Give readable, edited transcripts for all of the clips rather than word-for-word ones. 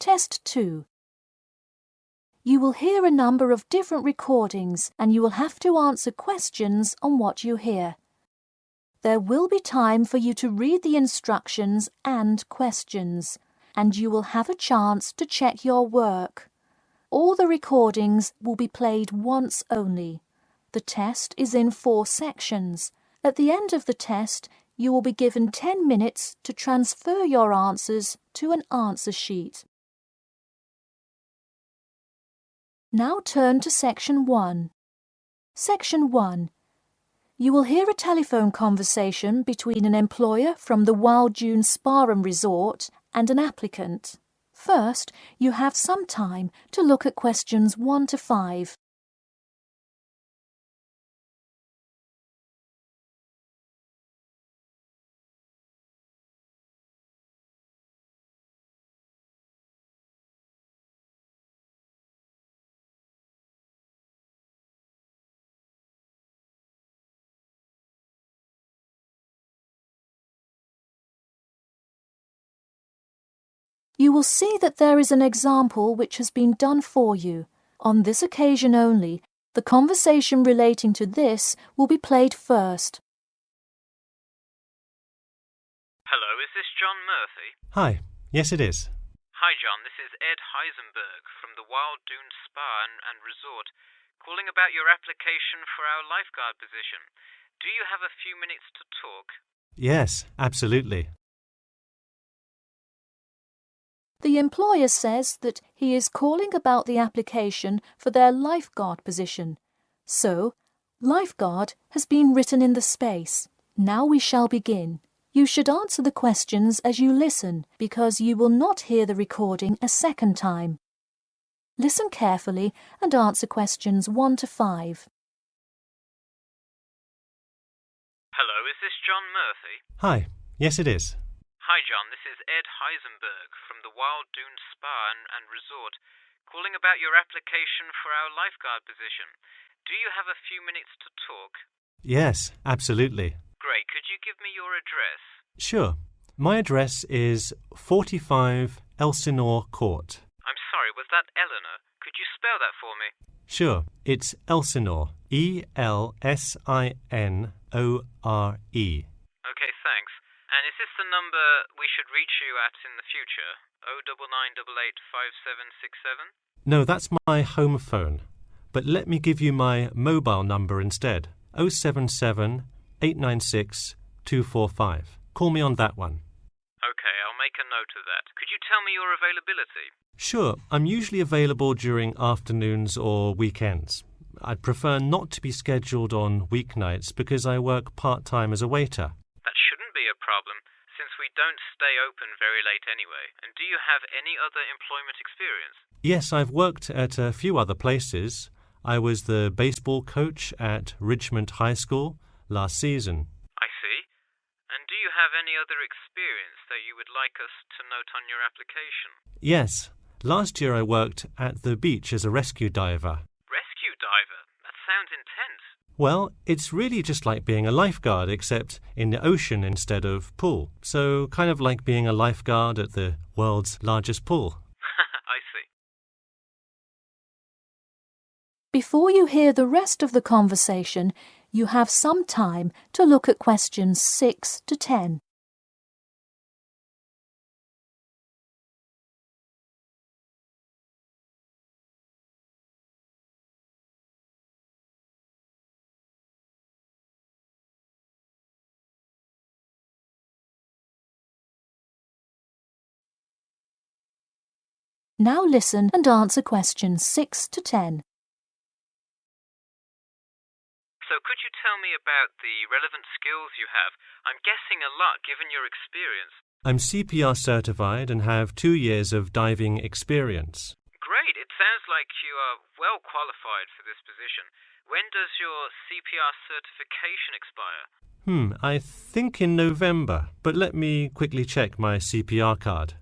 Test 2. You will hear a number of different recordings and you will have to answer questions on what you hear. There will be time for you to read the instructions and questions, and you will have a chance to check your work. All the recordings will be played once only. The test is in 4 sections. At the end of the test, you will be given 10 minutes to transfer your answers to an answer sheet. Now turn to Section 1. Section 1. You will hear a telephone conversation between an employer from the Wild Dune Spa and Resort and an applicant. First, you have some time to look at questions 1 to 5. You will see that there is an example which has been done for you. On this occasion only, the conversation relating to this will be played first. Hello, is this John Murphy? Hi, yes it is. Hi John, this is Ed Heisenberg from the Wild Dune Spa and Resort, calling about your application for our lifeguard position. Do you have a few minutes to talk? Yes, absolutely. The employer says that he is calling about the application for their lifeguard position. So, lifeguard has been written in the space. Now we shall begin. You should answer the questions as you listen, because you will not hear the recording a second time. Listen carefully and answer questions 1 to 5. Hello, is this John Murphy? Hi, yes it is. Hi John, this is Ed Heisenberg from the Wild Dune Spa and Resort, calling about your application for our lifeguard position. Do you have a few minutes to talk? Yes, absolutely. Great, could you give me your address? Sure. My address is 45 Elsinore Court. I'm sorry, was that Eleanor? Could you spell that for me? Sure, it's Elsinore. Elsinore. Okay, thanks. And is this the number we should reach you at in the future? 099885767? No, that's my home phone. But let me give you my mobile number instead. 077 896 245. Call me on that one. Okay, I'll make a note of that. Could you tell me your availability? Sure, I'm usually available during afternoons or weekends. I'd prefer not to be scheduled on weeknights because I work part-time as a waiter. That shouldn't be a problem, since we don't stay open very late anyway. And do you have any other employment experience? Yes, I've worked at a few other places. I was the baseball coach at Richmond High School last season. I see. And do you have any other experience that you would like us to note on your application? Yes. Last year I worked at the beach as a rescue diver. Rescue diver? That sounds intense. Well, it's really just like being a lifeguard, except in the ocean instead of pool. So kind of like being a lifeguard at the world's largest pool. I see. Before you hear the rest of the conversation, you have some time to look at questions 6 to 10. Now listen and answer questions 6 to 10. So could you tell me about the relevant skills you have? I'm guessing a lot given your experience. I'm CPR certified and have 2 years of diving experience. Great, it sounds like you are well qualified for this position. When does your CPR certification expire? I think in November, but let me quickly check my CPR card.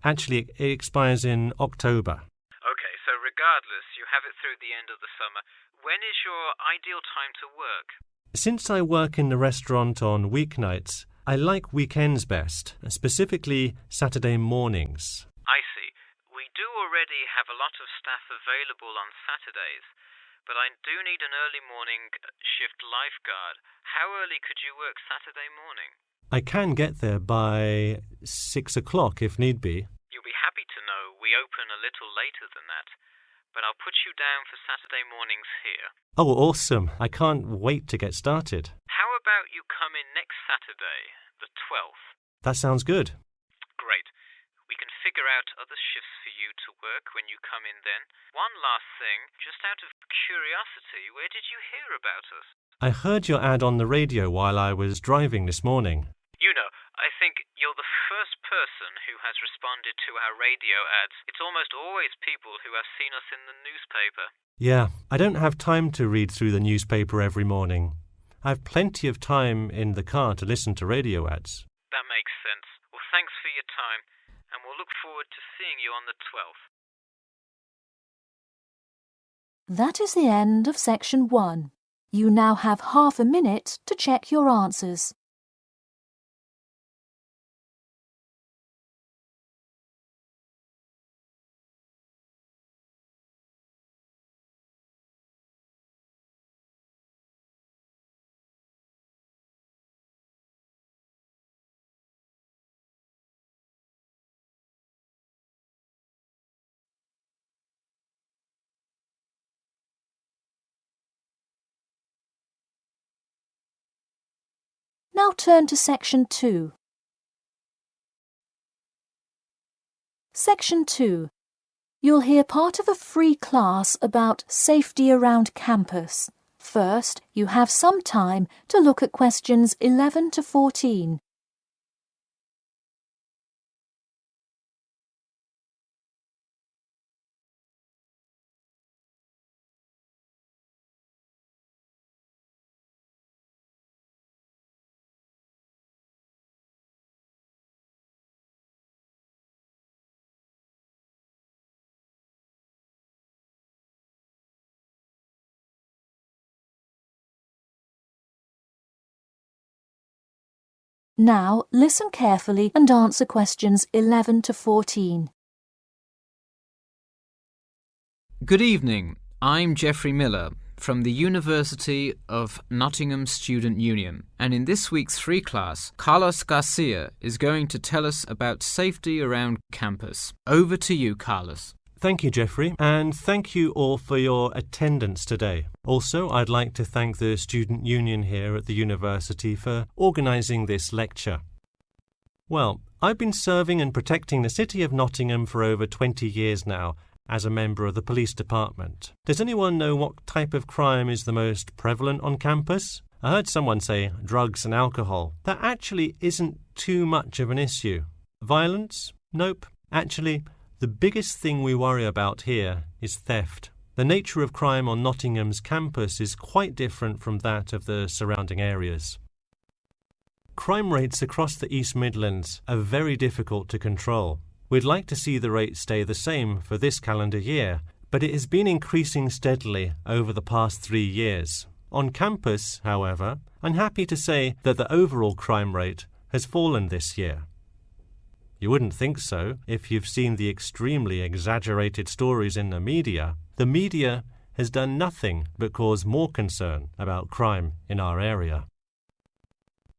Actually, it expires in October. Okay, so regardless, you have it through the end of the summer. When is your ideal time to work? Since I work in the restaurant on weeknights, I like weekends best, specifically Saturday mornings. I see. We do already have a lot of staff available on Saturdays, but I do need an early morning shift lifeguard. How early could you work Saturday morning? I can get there by 6 o'clock if need be. You'll be happy to know we open a little later than that, but I'll put you down for Saturday mornings here. Oh, awesome. I can't wait to get started. How about you come in next Saturday, the 12th? That sounds good. Great. We can figure out other shifts for you to work when you come in then. One last thing, just out of curiosity, where did you hear about us? I heard your ad on the radio while I was driving this morning. You know, I think you're the first person who has responded to our radio ads. It's almost always people who have seen us in the newspaper. Yeah, I don't have time to read through the newspaper every morning. I've plenty of time in the car to listen to radio ads. That makes sense. Well, thanks for your time, and we'll look forward to seeing you on the 12th. That is the end of section 1. You now have half a minute to check your answers. Now turn to section 2. Section 2. You'll hear part of a free class about safety around campus. First, you have some time to look at questions 11 to 14. Now, listen carefully and answer questions 11 to 14. Good evening. I'm Geoffrey Miller from the University of Nottingham Student Union, and in this week's free class, Carlos Garcia is going to tell us about safety around campus. Over to you, Carlos. Thank you, Geoffrey, and thank you all for your attendance today. Also, I'd like to thank the Student Union here at the university for organising this lecture. Well, I've been serving and protecting the city of Nottingham for over 20 years now as a member of the police department. Does anyone know what type of crime is the most prevalent on campus? I heard someone say drugs and alcohol. That actually isn't too much of an issue. Violence? Nope. Actually, the biggest thing we worry about here is theft. The nature of crime on Nottingham's campus is quite different from that of the surrounding areas. Crime rates across the East Midlands are very difficult to control. We'd like to see the rate stay the same for this calendar year, but it has been increasing steadily over the past 3 years. On campus, however, I'm happy to say that the overall crime rate has fallen this year. You wouldn't think so if you've seen the extremely exaggerated stories in the media. The media has done nothing but cause more concern about crime in our area.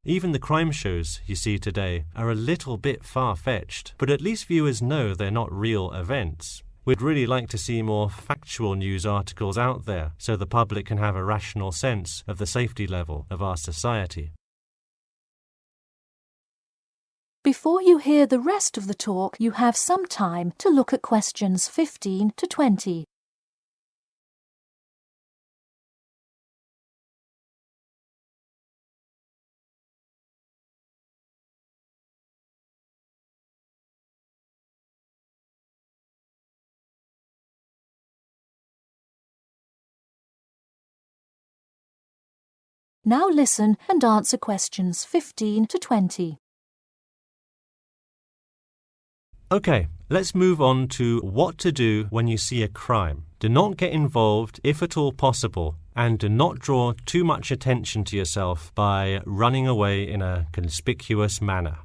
Even the crime shows you see today are a little bit far-fetched, but at least viewers know they're not real events. We'd really like to see more factual news articles out there so the public can have a rational sense of the safety level of our society. Before you hear the rest of the talk, you have some time to look at questions 15 to 20. Now listen and answer questions 15 to 20. Okay, Let's move on to what to do when you see a crime. Do not get involved if at all possible, and do not draw too much attention to yourself by running away in a conspicuous manner.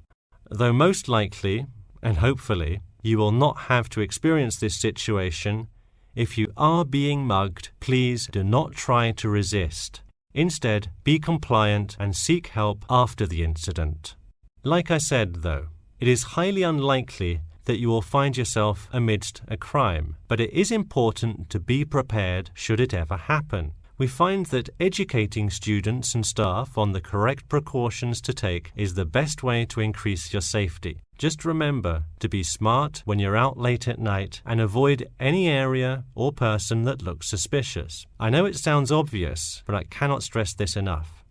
Though most likely, and hopefully, you will not have to experience this situation, if you are being mugged, please do not try to resist. Instead, be compliant and seek help after the incident. Like I said, though, it is highly unlikely that you will find yourself amidst a crime, but it is important to be prepared should it ever happen. We find that educating students and staff on the correct precautions to take is the best way to increase your safety. Just remember to be smart when you're out late at night and avoid any area or person that looks suspicious. I know it sounds obvious, but I cannot stress this enough.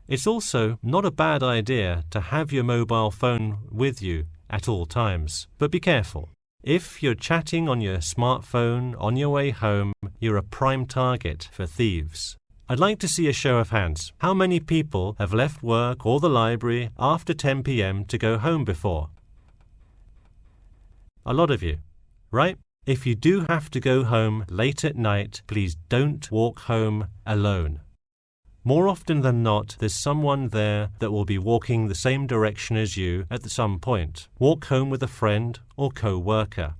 It's also not a bad idea to have your mobile phone with you at all times, but be careful. If you're chatting on your smartphone on your way home, you're a prime target for thieves. I'd like to see a show of hands. How many people have left work or the library after 10 p.m. to go home before? A lot of you, right? If you do have to go home late at night, please don't walk home alone. More often than not, there's someone there that will be walking the same direction as you at some point. Walk home with a friend or co-worker.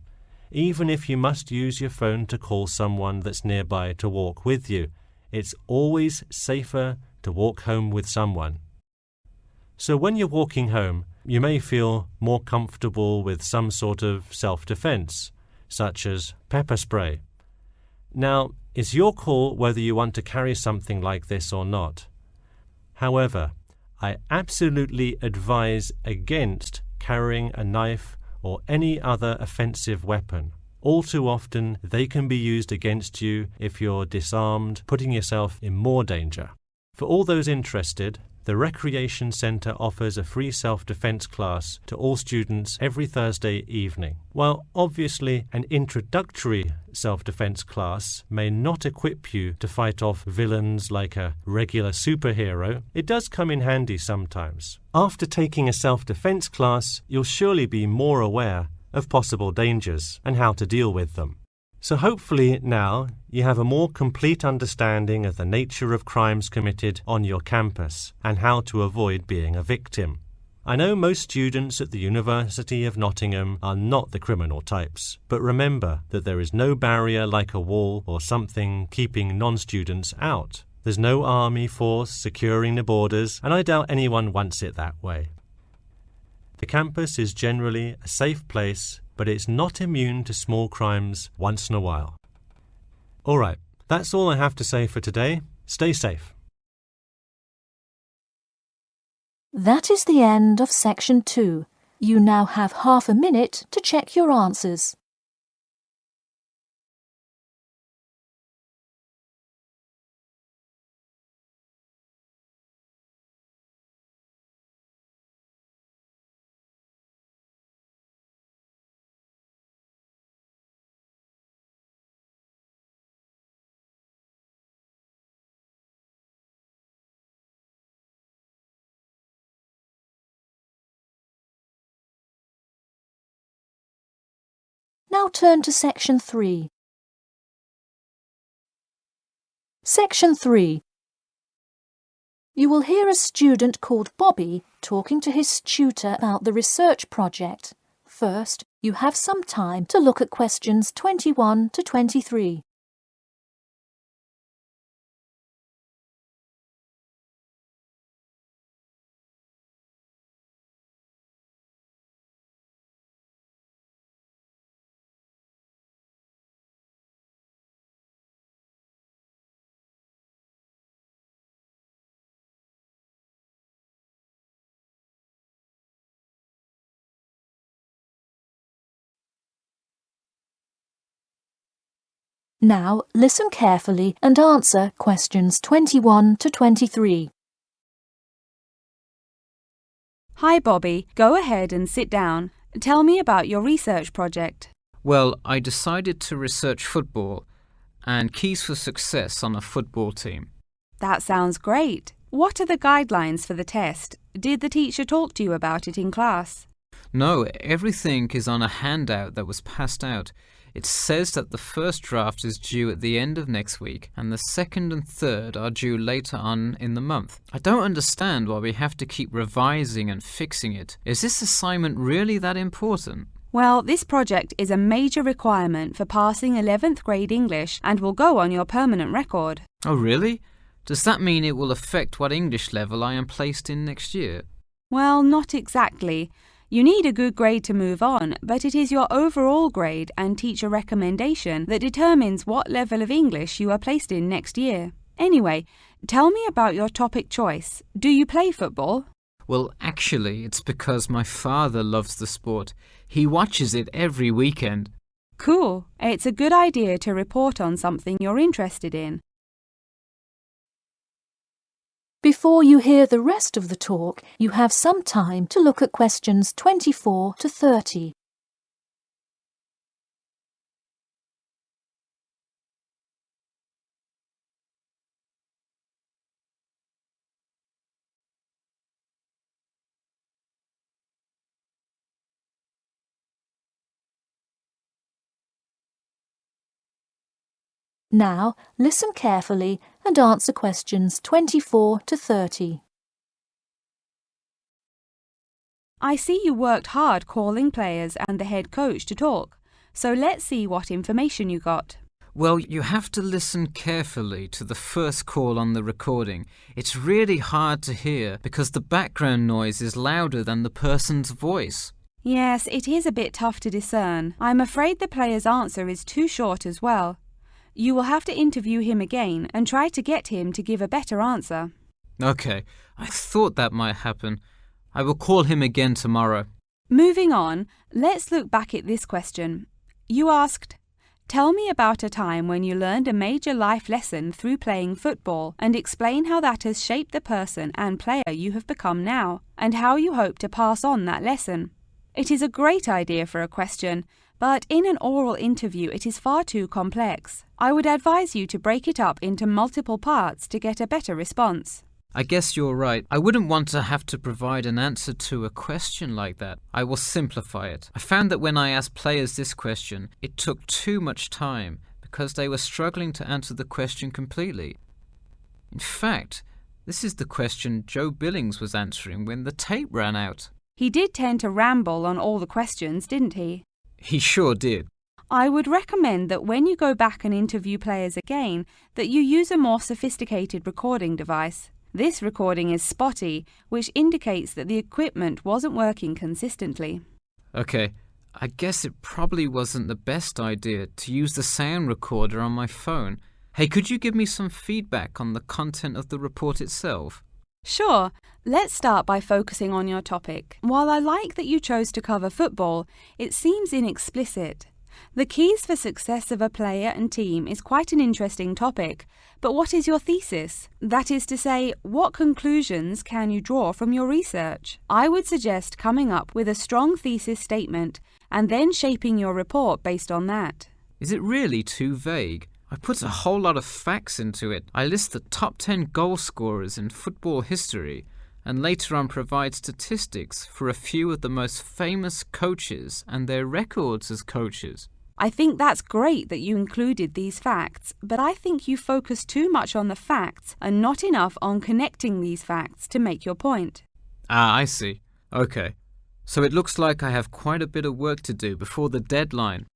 Even if you must use your phone to call someone that's nearby to walk with you, it's always safer to walk home with someone. So when you're walking home, you may feel more comfortable with some sort of self-defense, such as pepper spray. Now, it's your call whether you want to carry something like this or not. However, I absolutely advise against carrying a knife or any other offensive weapon. All too often, they can be used against you if you're disarmed, putting yourself in more danger. For all those interested, the Recreation Centre offers a free self-defense class to all students every Thursday evening. While obviously an introductory self-defense class may not equip you to fight off villains like a regular superhero, it does come in handy sometimes. After taking a self-defense class, you'll surely be more aware of possible dangers and how to deal with them. So hopefully now you have a more complete understanding of the nature of crimes committed on your campus and how to avoid being a victim. I know most students at the University of Nottingham are not the criminal types, but remember that there is no barrier like a wall or something keeping non-students out. There's no army force securing the borders, and I doubt anyone wants it that way. The campus is generally a safe place, but it's not immune to small crimes once in a while. All right, that's all I have to say for today. Stay safe. That is the end of section 2. You now have half a minute to check your answers. Now turn to section 3. Section 3. You will hear a student called Bobby talking to his tutor about the research project. First, you have some time to look at questions 21 to 23. Now listen carefully and answer questions 21 to 23. Hi Bobby, go ahead and sit down. Tell me about your research project. Well, I decided to research football and keys for success on a football team. That sounds great. What are the guidelines for the test? Did the teacher talk to you about it in class? No, everything is on a handout that was passed out. It says that the first draft is due at the end of next week, and the second and third are due later on in the month. I don't understand why we have to keep revising and fixing it. Is this assignment really that important? Well, this project is a major requirement for passing 11th grade English and will go on your permanent record. Oh, really? Does that mean it will affect what English level I am placed in next year? Well, not exactly. You need a good grade to move on, but it is your overall grade and teacher recommendation that determines what level of English you are placed in next year. Anyway, tell me about your topic choice. Do you play football? Well, actually, it's because my father loves the sport. He watches it every weekend. Cool. It's a good idea to report on something you're interested in. Before you hear the rest of the talk, you have some time to look at questions 24 to 30. Now, listen carefully and answer questions 24 to 30. I see you worked hard calling players and the head coach to talk, so let's see what information you got. Well, you have to listen carefully to the first call on the recording. It's really hard to hear because the background noise is louder than the person's voice. Yes, it is a bit tough to discern. I'm afraid the player's answer is too short as well. You will have to interview him again and try to get him to give a better answer. Okay, I thought that might happen. I will call him again tomorrow. Moving on, let's look back at this question. You asked, tell me about a time when you learned a major life lesson through playing football and explain how that has shaped the person and player you have become now and how you hope to pass on that lesson. It is a great idea for a question, but in an oral interview it is far too complex. I would advise you to break it up into multiple parts to get a better response. I guess you're right. I wouldn't want to have to provide an answer to a question like that. I will simplify it. I found that when I asked players this question, it took too much time because they were struggling to answer the question completely. In fact, this is the question Joe Billings was answering when the tape ran out. He did tend to ramble on all the questions, didn't he? He sure did. I would recommend that when you go back and interview players again, that you use a more sophisticated recording device. This recording is spotty, which indicates that the equipment wasn't working consistently. Okay, I guess it probably wasn't the best idea to use the sound recorder on my phone. Hey, could you give me some feedback on the content of the report itself? Sure. Let's start by focusing on your topic. While I like that you chose to cover football, it seems inexplicit. The keys for success of a player and team is quite an interesting topic, but what is your thesis? That is to say, what conclusions can you draw from your research? I would suggest coming up with a strong thesis statement and then shaping your report based on that. Is it really too vague? I put a whole lot of facts into it. I list the top 10 goal scorers in football history and later on provide statistics for a few of the most famous coaches and their records as coaches. I think that's great that you included these facts, but I think you focus too much on the facts and not enough on connecting these facts to make your point. Ah, I see. Okay. So it looks like I have quite a bit of work to do before the deadline.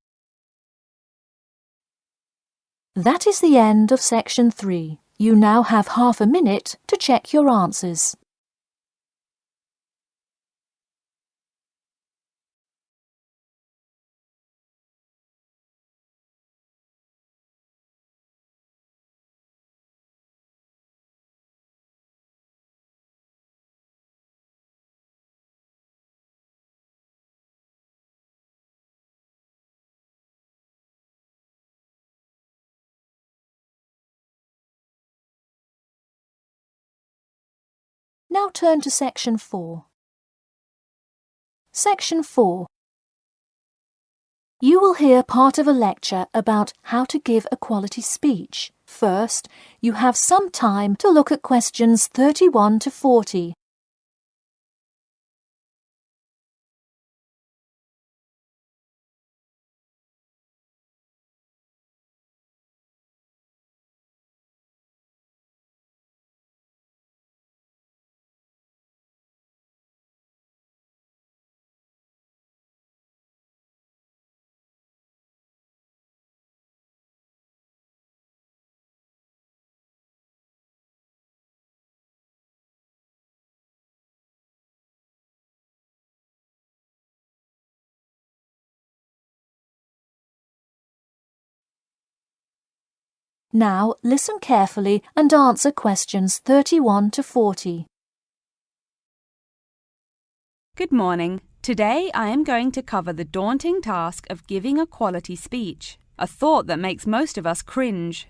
That is the end of section 3. You now have half a minute to check your answers. Now turn to section 4. Section 4. You will hear part of a lecture about how to give a quality speech. First, you have some time to look at questions 31 to 40. Now listen carefully and answer questions 31 to 40. Good morning. Today I am going to cover the daunting task of giving a quality speech, a thought that makes most of us cringe.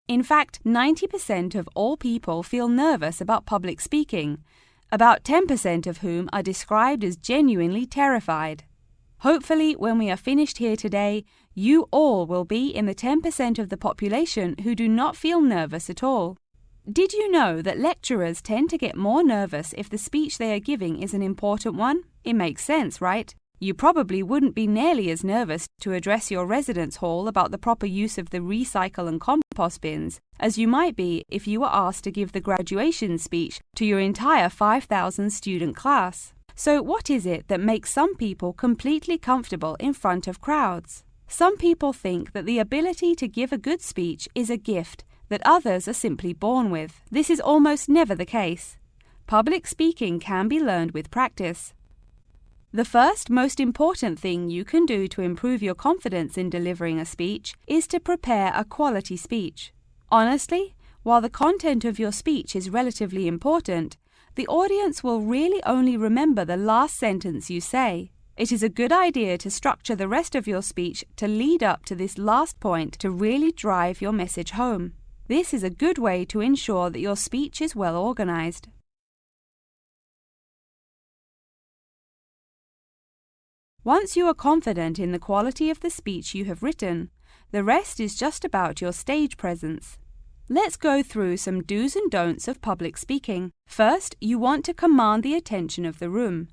In fact, 90% of all people feel nervous about public speaking, about 10% of whom are described as genuinely terrified. Hopefully, when we are finished here today, you all will be in the 10% of the population who do not feel nervous at all. Did you know that lecturers tend to get more nervous if the speech they are giving is an important one? It makes sense, right? You probably wouldn't be nearly as nervous to address your residence hall about the proper use of the recycle and compost bins as you might be if you were asked to give the graduation speech to your entire 5,000 student class. So what is it that makes some people completely comfortable in front of crowds? Some people think that the ability to give a good speech is a gift that others are simply born with. This is almost never the case. Public speaking can be learned with practice. The first most important thing you can do to improve your confidence in delivering a speech is to prepare a quality speech. Honestly, while the content of your speech is relatively important, the audience will really only remember the last sentence you say. It is a good idea to structure the rest of your speech to lead up to this last point to really drive your message home. This is a good way to ensure that your speech is well organized. Once you are confident in the quality of the speech you have written, the rest is just about your stage presence. Let's go through some do's and don'ts of public speaking. First, you want to command the attention of the room.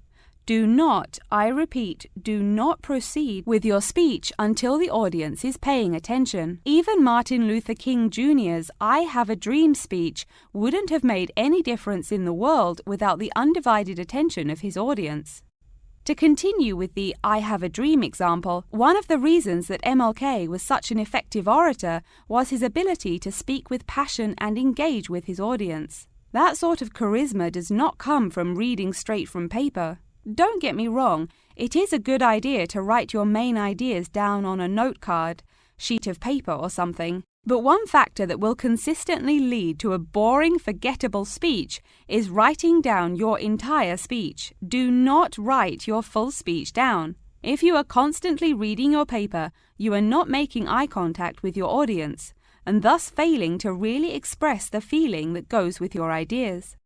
Do not, I repeat, do not proceed with your speech until the audience is paying attention. Even Martin Luther King Jr.'s I Have a Dream speech wouldn't have made any difference in the world without the undivided attention of his audience. To continue with the I Have a Dream example, one of the reasons that MLK was such an effective orator was his ability to speak with passion and engage with his audience. That sort of charisma does not come from reading straight from paper. Don't get me wrong, it is a good idea to write your main ideas down on a note card, sheet of paper or something. But one factor that will consistently lead to a boring, forgettable speech is writing down your entire speech. Do not write your full speech down. If you are constantly reading your paper, you are not making eye contact with your audience, and thus failing to really express the feeling that goes with your ideas.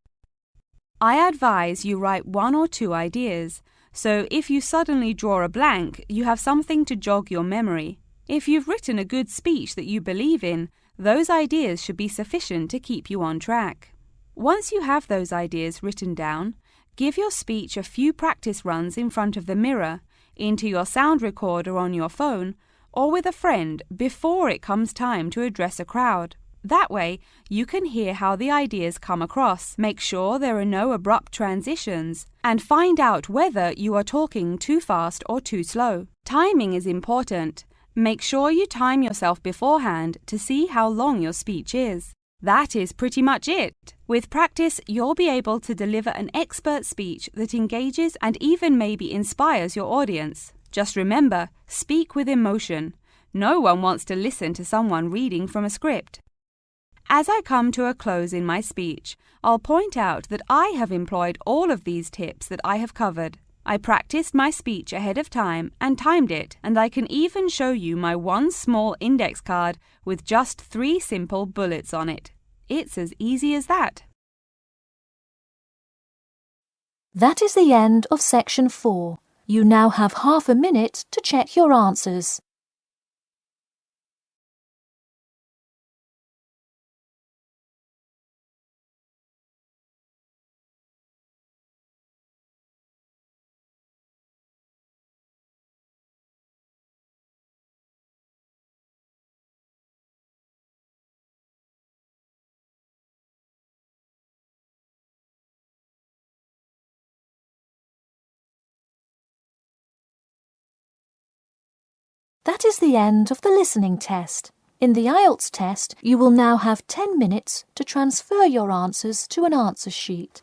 I advise you write 1 or 2 ideas, so if you suddenly draw a blank, you have something to jog your memory. If you've written a good speech that you believe in, those ideas should be sufficient to keep you on track. Once you have those ideas written down, give your speech a few practice runs in front of the mirror, into your sound recorder on your phone, or with a friend before it comes time to address a crowd. That way, you can hear how the ideas come across, make sure there are no abrupt transitions, and find out whether you are talking too fast or too slow. Timing is important. Make sure you time yourself beforehand to see how long your speech is. That is pretty much it. With practice, you'll be able to deliver an expert speech that engages and even maybe inspires your audience. Just remember, speak with emotion. No one wants to listen to someone reading from a script. As I come to a close in my speech, I'll point out that I have employed all of these tips that I have covered. I practiced my speech ahead of time and timed it, and I can even show you my one small index card with just 3 simple bullets on it. It's as easy as that. That is the end of section 4. You now have half a minute to check your answers. That is the end of the listening test. In the Ielts test, you will now have 10 minutes to transfer your answers to an answer sheet.